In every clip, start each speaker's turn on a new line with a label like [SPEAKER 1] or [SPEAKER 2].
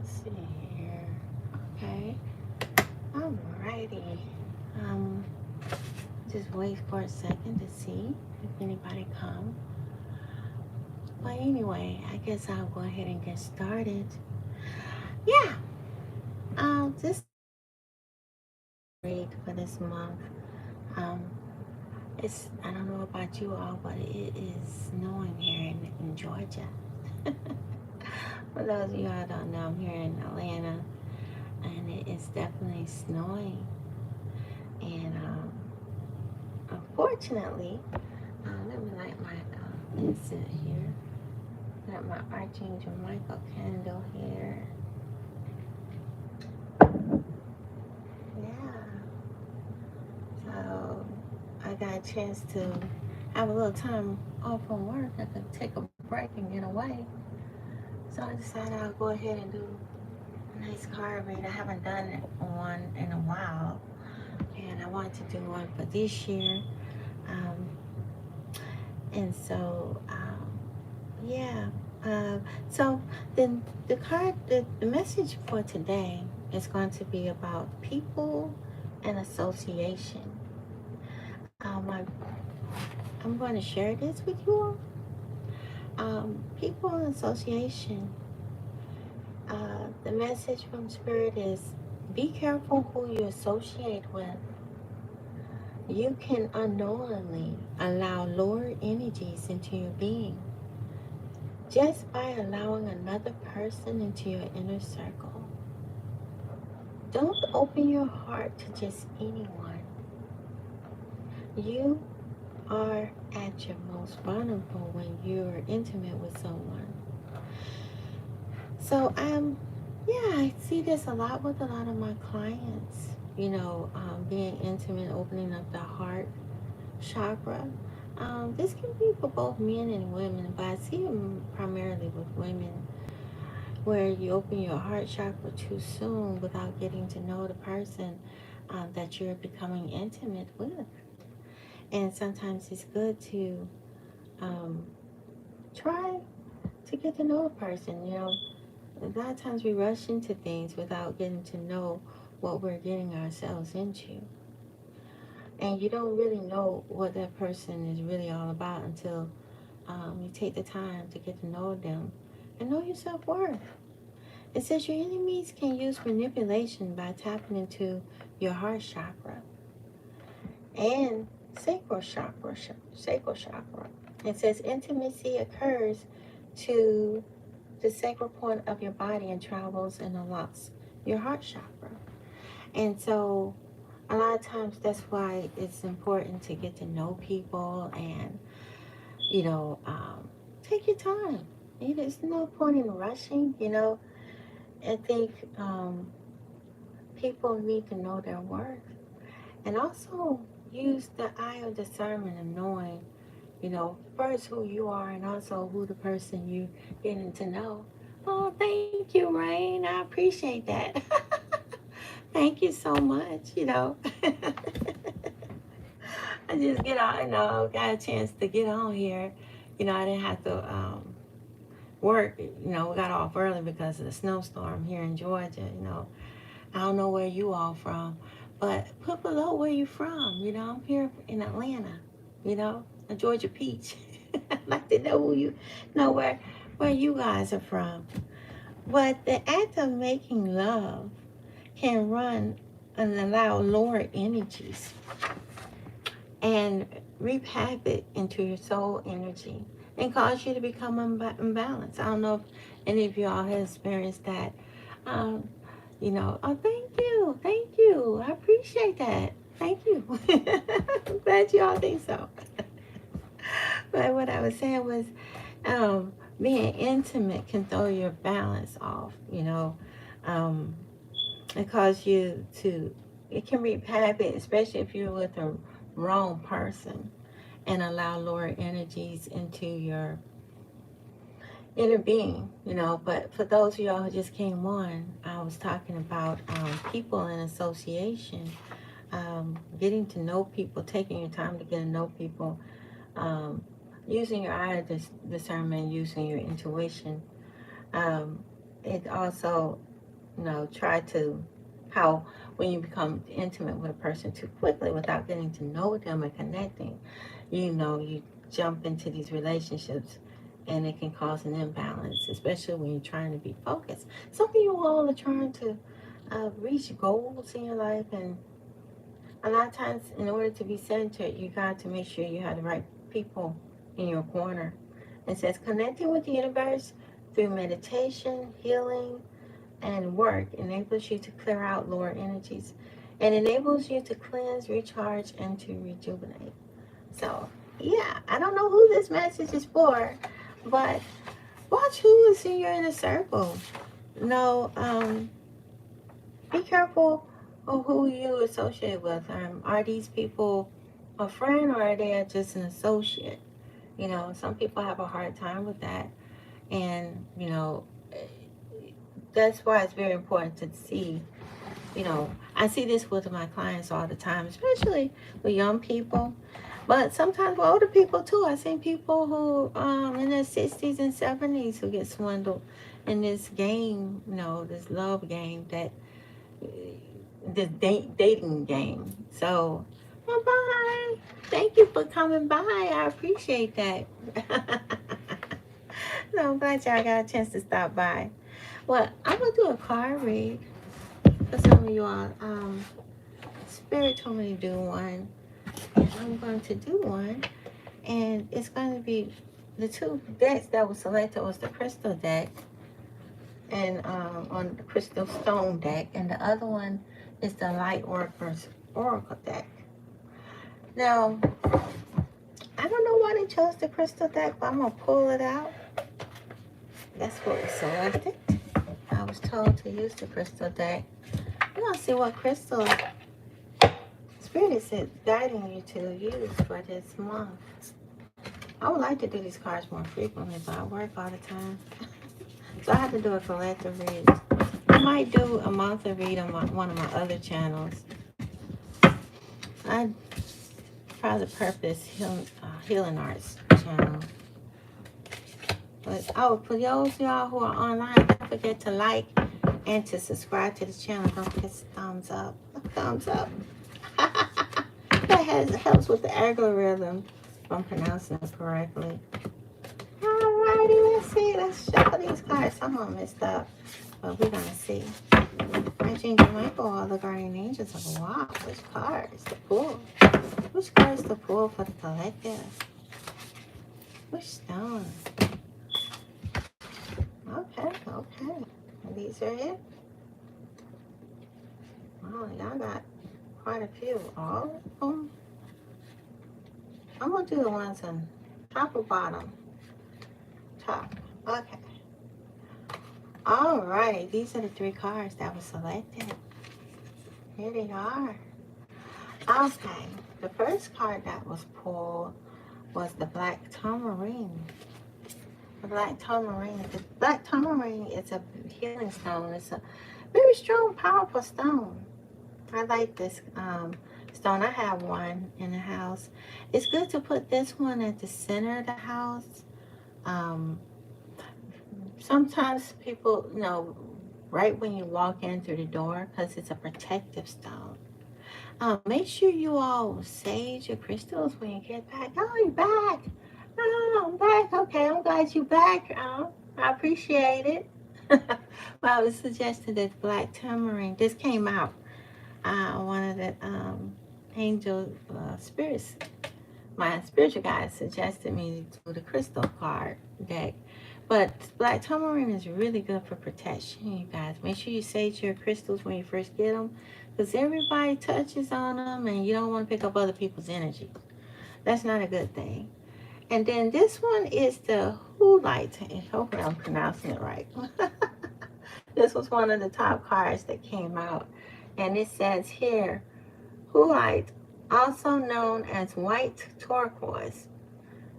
[SPEAKER 1] Let's see here. Okay. Alrighty. Um, just wait for a second to see if anybody come. But anyway, I guess I'll go ahead and get started. Yeah. This read for this month. Um, it's I don't know about you all, but it is snowing here in Georgia. For those of you I don't know, I'm here in Atlanta, and it is definitely snowing. And unfortunately, let me light my incense here. Got my Archangel Michael candle here. Yeah. So I got a chance to have a little time off from work. I could take a break and get away. So I decided I'll go ahead and do a nice card read. I haven't done one in a while, and I wanted to do one for this year. Um, and so, yeah. So then the message for today is going to be about people and association. I'm going to share this with you all. People and association. The message from Spirit is be careful who you associate with. You can unknowingly allow lower energies into your being just by allowing another person into your inner circle. Don't open your heart to just anyone. You are at your most vulnerable when you're intimate with someone. So yeah, I see this a lot with a lot of my clients. Being intimate, opening up the heart chakra. This can be for both men and women, but I see it primarily with women, where you open your heart chakra too soon without getting to know the person that you're becoming intimate with. And sometimes it's good to um, try to get to know a person. A lot of times we rush into things without getting to know what we're getting ourselves into. And you don't really know what that person is really all about until you take the time to get to know them and know your self-worth. It says your enemies can use manipulation by tapping into your heart chakra and sacral chakra. It says intimacy occurs to the sacral point of your body and travels and unlocks your heart chakra. And so a lot of times that's why it's important to get to know people and, you know, um, take your time. There's no point in rushing. I think people need to know their worth and also use the eye of discernment of knowing, first who you are and also who the person you getting to know. Oh, thank you, Rain. I appreciate that. Thank you so much. I just get on, got a chance to get on here. I didn't have to work. We got off early because of the snowstorm here in Georgia. I don't know where you all from, but put below where you from. I'm here in Atlanta, a Georgia peach. I'd like to know who you know where you guys are from. But the act of making love can run and allow lower energies and reap havoc into your soul energy and cause you to become imbalanced. I don't know if any of y'all have experienced that. Um, oh, thank you. I appreciate that. Thank you. I'm glad y'all think so. But what I was saying was, being intimate can throw your balance off. Um, it cause you to. It can reap havoc, especially if you're with the wrong person, and allow lower energies into your inner being. But for those of y'all who just came on, I was talking about people in association, getting to know people, taking your time to get to know people, um, using your eye of discernment, using your intuition. It also try to, how when you become intimate with a person too quickly without getting to know them and connecting, you jump into these relationships and it can cause an imbalance, especially when you're trying to be focused. Some of you all are trying to reach goals in your life, and a lot of times, in order to be centered, you got to make sure you have the right people in your corner. It says connecting with the universe through meditation, healing, and work enables you to clear out lower energies and enables you to cleanse, recharge, and to rejuvenate. So, yeah, I don't know who this message is for, but watch who is in your inner circle. No, be careful of who you associate with. Are these people a friend or are they just an associate? Some people have a hard time with that. And, that's why it's very important to see, I see this with my clients all the time, especially with young people. But sometimes with older people too. I've seen people who in their 60s and 70s who get swindled in this game, this love game, that this dating game. So, bye-bye. Thank you for coming by. I appreciate that. No, I'm glad y'all got a chance to stop by. Well, I'm going to do a card read for some of you all. Spirit told me to do one. And I'm going to do one. And it's going to be the two decks that was selected was the crystal deck and on the crystal stone deck, and the other one is the light workers oracle deck. Now, I don't know why they chose the crystal deck, but I'm gonna pull it out. That's what was selected. I was told to use the crystal deck. We're gonna see what crystal Spirit is guiding you to use for this month. I would like to do these cards more frequently, but I work all the time. So I have to do a collective read. I might do a monthly read on one of my other channels. I probably purpose healing arts channel. But for those of y'all who are online, don't forget to like and to subscribe to the channel. Don't forget to thumbs up. Thumbs up. That helps with the algorithm if I'm pronouncing it correctly. Alrighty, let's see. Let's shuffle these cards. Some of them messed up, but we're gonna see. Archangel Michael, all the guardian angels of wow. Which card is the pull? Which card is the pull for the collective? Which stone? Okay. These are it. Wow, y'all got quite a few. All of them. I'm gonna do the ones on top or bottom. Top. Okay. All right. These are the three cards that were selected. Here they are. Okay. The first card that was pulled was the Black Tourmaline. The Black Tourmaline. The Black Tourmaline is a healing stone. It's a very strong, powerful stone. I like this stone. I have one in the house. It's good to put this one at the center of the house. Sometimes people, right when you walk in through the door, because it's a protective stone. Make sure you all sage your crystals when you get back. Oh, you're back. Oh, I'm back. Okay, I'm glad you're back. I appreciate it. Well, I was suggested that Black Tourmaline. This came out. One of the angel spirits, my spiritual guide suggested me to do the crystal card deck. But Black Tourmaline is really good for protection, you guys. Make sure you sage your crystals when you first get them, because everybody touches on them and you don't want to pick up other people's energy. That's not a good thing. And then this one is the Hulite. Hopefully I'm pronouncing it right. This was one of the top cards that came out. And it says here, Hulite, also known as white turquoise.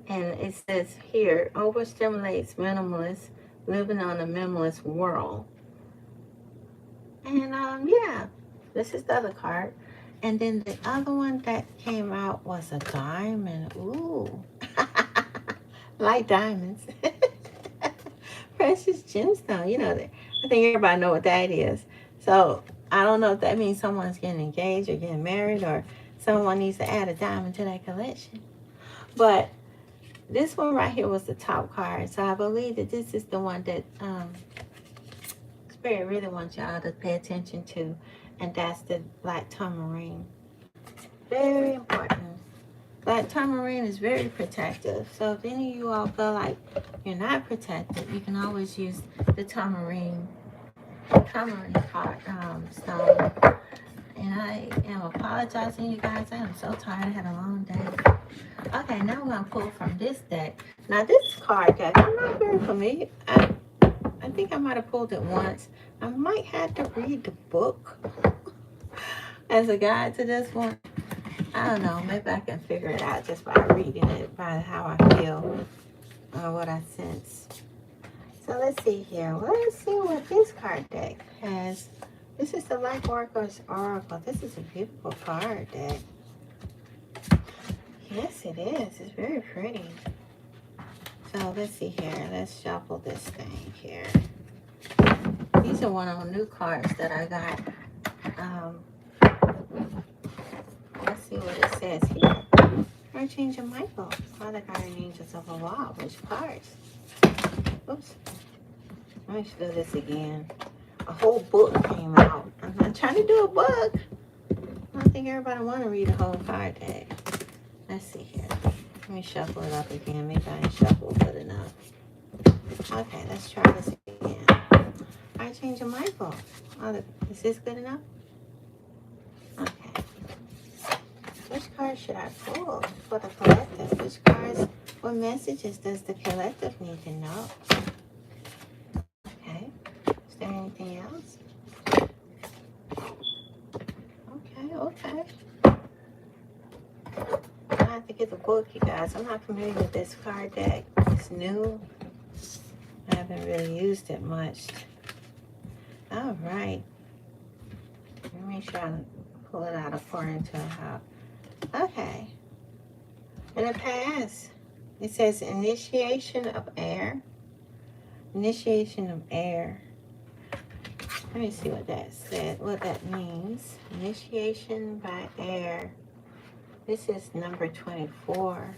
[SPEAKER 1] And it says here, overstimulates minimalists living on a minimalist world. And yeah, this is the other card. And then the other one that came out was a diamond. Ooh, like diamonds. precious gemstone. You know, I think everybody know what that is. So I don't know if that means someone's getting engaged or getting married, or someone needs to add a diamond to that collection. But this one right here was the top card. So I believe that this is the one that Spirit really wants y'all to pay attention to. And that's the black tourmaline. Very important. Black tourmaline is very protective. So if any of you all feel like you're not protected, you can always use the tourmaline card, stone. And I am apologizing, you guys. I am so tired. I had a long day. Okay, now we're going to pull from this deck. Now, this card deck, I'm not very familiar. I think I might have pulled it once. I might have to read the book as a guide to this one. I don't know. Maybe I can figure it out just by reading it, by how I feel or what I sense. So let's see here. Let's see what this card deck has. This is the Light Workers Oracle. This is a beautiful card deck. Yes, it is. It's very pretty. So let's see here. Let's shuffle this thing here. These are one of the new cards that I got. Let's see what it says here. Archangel Michael, Father Guardian Angels of the Law. Which cards? Oops. Let me do this again. A whole book came out. I'm not trying to do a book. I don't think everybody want to read a whole card deck. Let's see here. Let me shuffle it up again. Maybe I ain't shuffled good enough. Okay, let's try this again. Archangel Michael. Oh, is this good enough? Okay. Which card should I pull for the collective? Which cards, what messages does the collective need to know? Okay. Is there anything else? Okay. I have to get the book, you guys. I'm not familiar with this card deck. It's new. I haven't really used it much. All right. Let me make sure I pull it out according to how. Okay. In the past, it says initiation of air. Initiation of air. Let me see what that said, what that means. Initiation by air. This is number 24.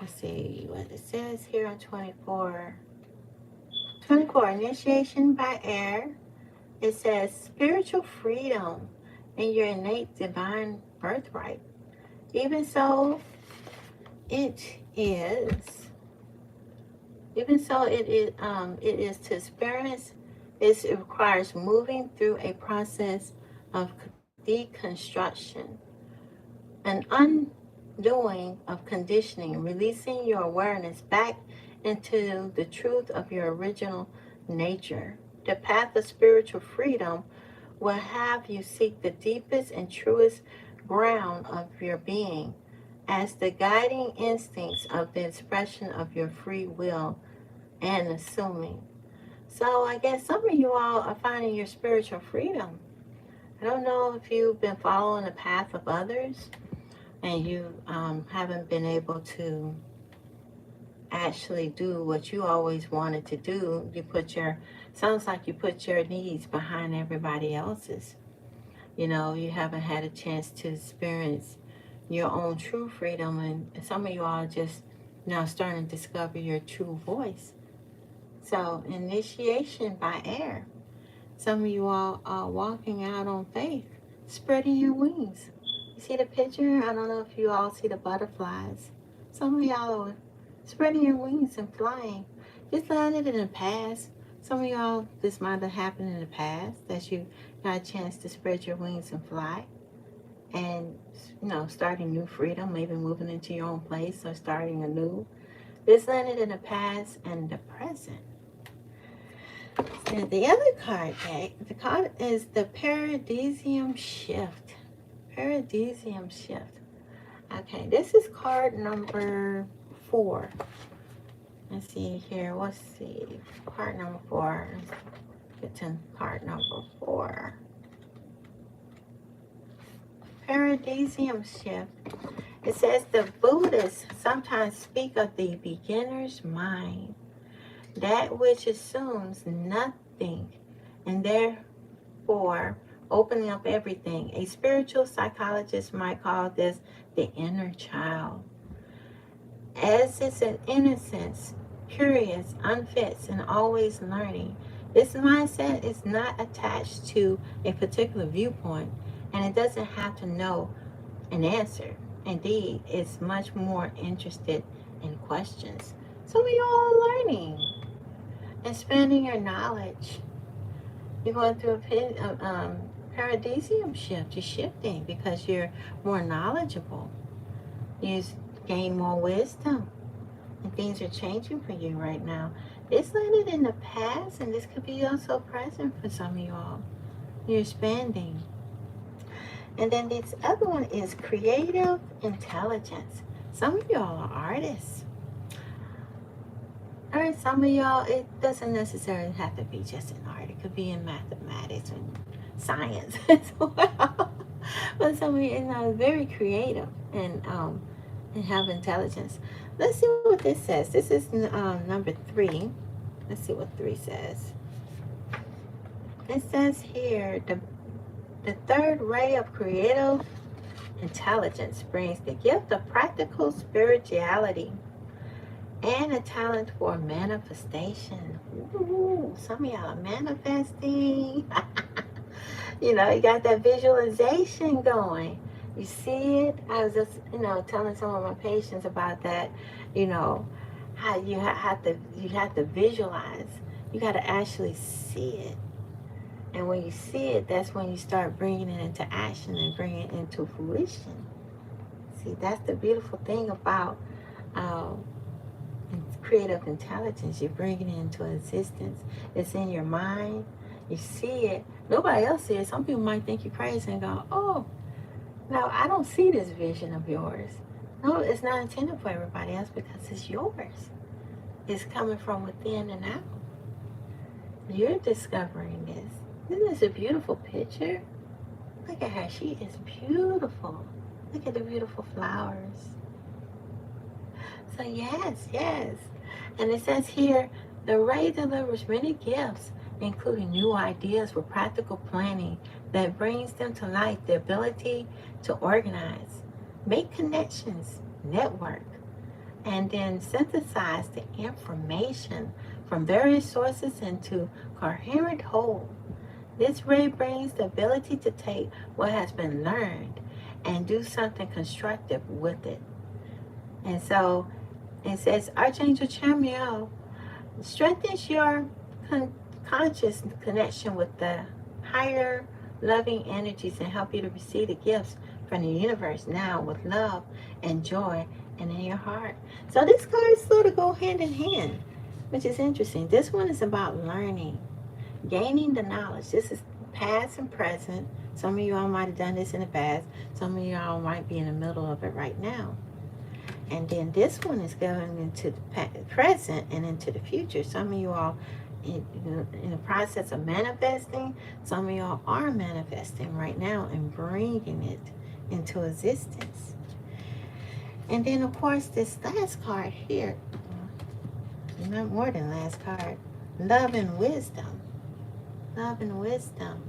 [SPEAKER 1] Let's see what it says here on 24. 24, initiation by air. It says spiritual freedom and your innate divine birthright. Even so, it is to experience. It requires moving through a process of deconstruction, an undoing of conditioning, releasing your awareness back into the truth of your original nature. The path of spiritual freedom will have you seek the deepest and truest ground of your being as the guiding instincts of the expression of your free will and assuming. So I guess some of you all are finding your spiritual freedom. I don't know if you've been following the path of others and you haven't been able to actually do what you always wanted to do. Sounds like you put your needs behind everybody else's. You know, you haven't had a chance to experience your own true freedom, and some of you all are just now starting to discover your true voice. So, initiation by air. Some of you all are walking out on faith, spreading your wings. You see the picture? I don't know if you all see the butterflies. Some of y'all are spreading your wings and flying. This landed in the past. Some of y'all, this might have happened in the past, that you got a chance to spread your wings and fly. And, you know, starting new freedom, maybe moving into your own place or starting anew. This landed in the past and the present. And the other card deck, the card is the Paradisium Shift. Paradisium Shift. Okay, this is card number 4. Let's see here. Let's see. Card number 4. Let's get to card number 4. Paradisium Shift. It says the Buddhists sometimes speak of the beginner's mind. that which assumes nothing, and therefore opening up everything. A spiritual psychologist might call this the inner child, as it's an innocence, curious, unfit, and always learning. This mindset is not attached to a particular viewpoint, and it doesn't have to know an answer. Indeed, it's much more interested in questions. So we all learning, expanding your knowledge. You're going through a paradisium shift. You're shifting because you're more knowledgeable. You gain more wisdom, and things are changing for you right now. This landed in the past, and this could be also present for some of y'all. You're expanding. And then this other one is creative intelligence. Some of y'all are artists. All right, some of y'all, it doesn't necessarily have to be just in art. It could be in mathematics and science as well. But some of you are very creative and have intelligence. Let's see what this says. This is number 3. Let's see what 3 says. It says here, the third ray of creative intelligence brings the gift of practical spirituality and a talent for manifestation. Ooh, some of y'all are manifesting. You know, you got that visualization going. You see it. I was just, telling some of my patients about that. You know, how you have to visualize. You got to actually see it. And when you see it, that's when you start bringing it into action and bringing it into fruition. See, that's the beautiful thing about creative intelligence. You're bringing it into existence. It's in your mind. You see it. Nobody else sees it. Some people might think you're crazy and go, oh, no, I don't see this vision of yours. No, it's not intended for everybody else because it's yours. It's coming from within and out. You're discovering this. Isn't this a beautiful picture? Look at her. She is beautiful. Look at the beautiful flowers. So yes. And it says here, the ray delivers many gifts, including new ideas for practical planning that brings them to life, the ability to organize, make connections, network, and then synthesize the information from various sources into coherent whole. This ray brings the ability to take what has been learned and do something constructive with it. And so it says, Archangel Chamuel strengthens your conscious connection with the higher loving energies and help you to receive the gifts from the universe now with love and joy and in your heart. So these cards sort of go hand in hand, which is interesting. This one is about learning, gaining the knowledge. This is past and present. Some of you all might have done this in the past. Some of you all might be in the middle of it right now. And then this one is going into the present and into the future. Some of you all in the process of manifesting. Some of y'all are manifesting right now and bringing it into existence. And then, of course, this last card here, not more than last card, love and wisdom. Love and wisdom.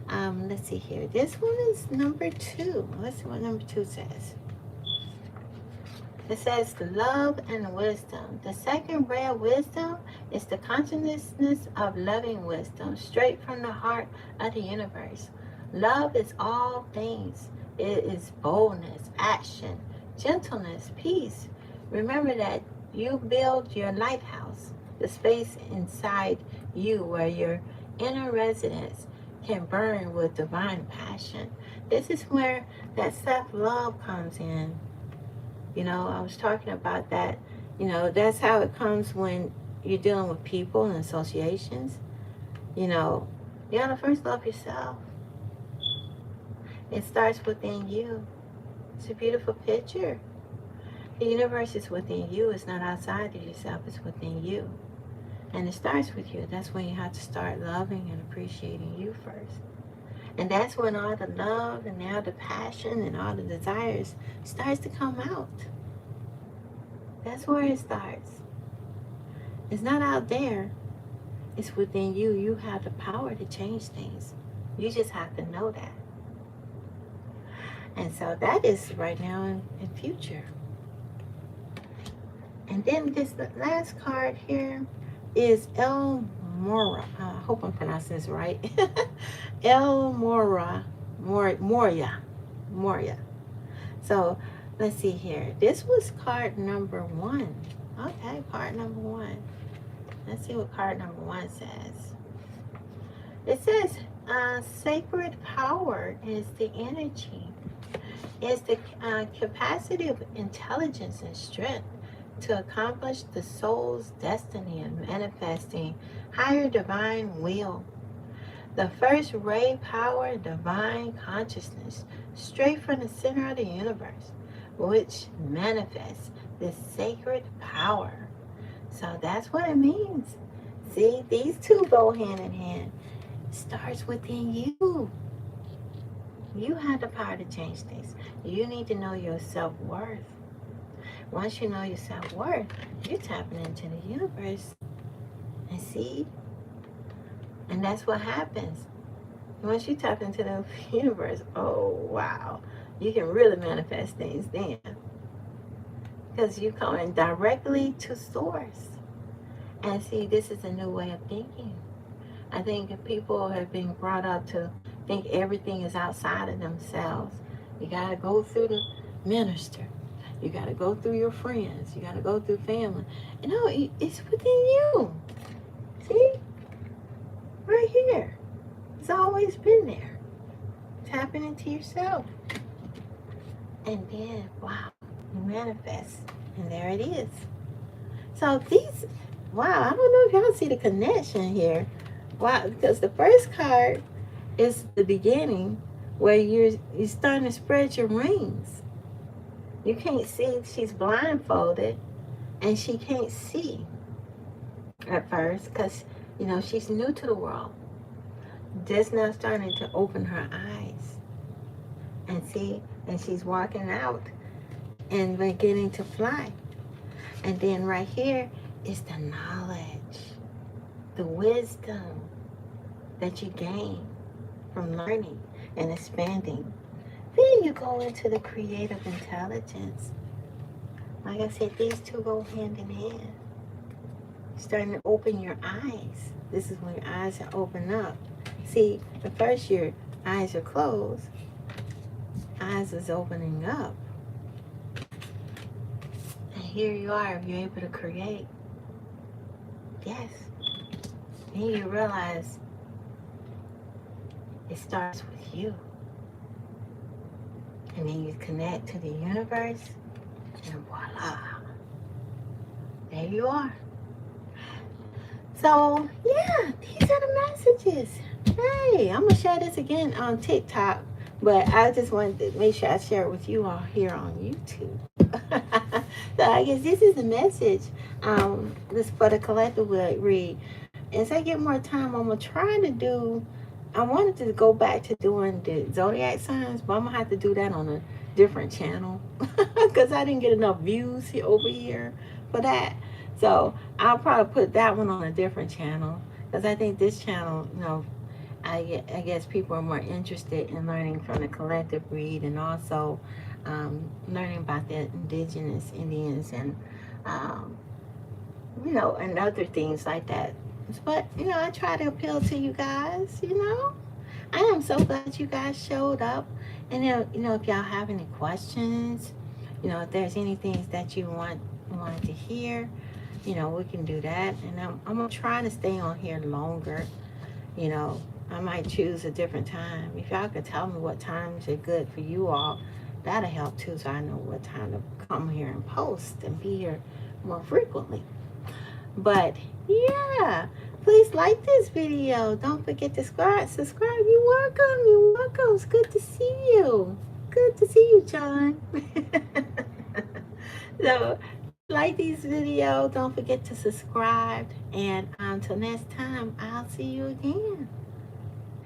[SPEAKER 1] Let's see here. This one is number 2. Let's see what number 2 says. It says love and wisdom. The second ray of wisdom is the consciousness of loving wisdom, straight from the heart of the universe. Love is all things. It is boldness, action, gentleness, peace. Remember that you build your lighthouse, the space inside you where your inner residence can burn with divine passion. This is where that self-love comes in. You know, I was talking about that. You know, that's how it comes when you're dealing with people and associations. You know, you gotta first love yourself. It starts within you. It's a beautiful picture. The universe is within you. It's not outside of yourself. It's within you. And it starts with you. That's when you have to start loving and appreciating you first. And that's when all the love and now the passion and all the desires starts to come out. That's where it starts. It's not out there. It's within you. You have the power to change things. You just have to know that. And so that is right now and future. And then this last card here is El Mora. I hope I'm pronouncing this right. El Mora. Moria. So let's see here. This was card number 1. Okay, card number 1. Let's see what card number 1 says. It says sacred power is the energy. It's the capacity of intelligence and strength to accomplish the soul's destiny and manifesting higher divine will. The first ray power, divine consciousness, straight from the center of the universe, which manifests this sacred power. So that's what it means. See, these two go hand in hand. It starts within you. You have the power to change things. You need to know your self-worth. Once you know your self-worth, you're tapping into the universe. And see? And that's what happens. Once you tap into the universe, oh, wow. You can really manifest things then. Because you're coming directly to source. And see, this is a new way of thinking. I think if people have been brought up to think everything is outside of themselves, you got to go through the minister. You got to go through your friends. You got to go through family. You know, it's within you. See? Right here. It's always been there. Tapping into yourself. And then, wow, you manifest. And there it is. So these, wow, I don't know if y'all see the connection here. Wow, because the first card is the beginning where you're starting to spread your wings. You can't see, she's blindfolded and she can't see at first because, you know, she's new to the world. Just now starting to open her eyes and see, and she's walking out and beginning to fly. And then right here is the knowledge, the wisdom that you gain from learning and expanding. Then you go into the creative intelligence. Like I said, these two go hand in hand. Starting to open your eyes. This is when your eyes are open up. See, the first your eyes are closed. Eyes is opening up. And here you are, if you're able to create. Yes. Then you realize it starts with you. And then you connect to the universe, and voila. There you are. So, yeah, these are the messages. Hey, I'm going to share this again on TikTok, but I just wanted to make sure I share it with you all here on YouTube. So I guess this is the message. This for the collective read. As I get more time, I'm going to try to do, I wanted to go back to doing the zodiac signs, but I'm going to have to do that on a different channel because I didn't get enough views over here for that. So I'll probably put that one on a different channel because I think this channel, you know, I guess people are more interested in learning from the collective read and also learning about the indigenous Indians and, you know, and other things like that. But, you know, I try to appeal to you guys, you know. I am so glad you guys showed up. And, you know, if y'all have any questions, you know, if there's anything that you wanted to hear, you know, we can do that. And I'm going to try to stay on here longer. You know, I might choose a different time. If y'all could tell me what times are good for you all, that'll help too, so I know what time to come here and post and be here more frequently. But yeah, please like this video. Don't forget to subscribe. You're welcome. You're welcome. It's good to see you. Good to see you, John. So like these videos. Don't forget to subscribe. And until next time, I'll see you again.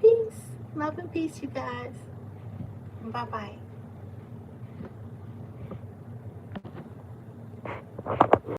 [SPEAKER 1] Peace. Love and peace, you guys. Bye-bye.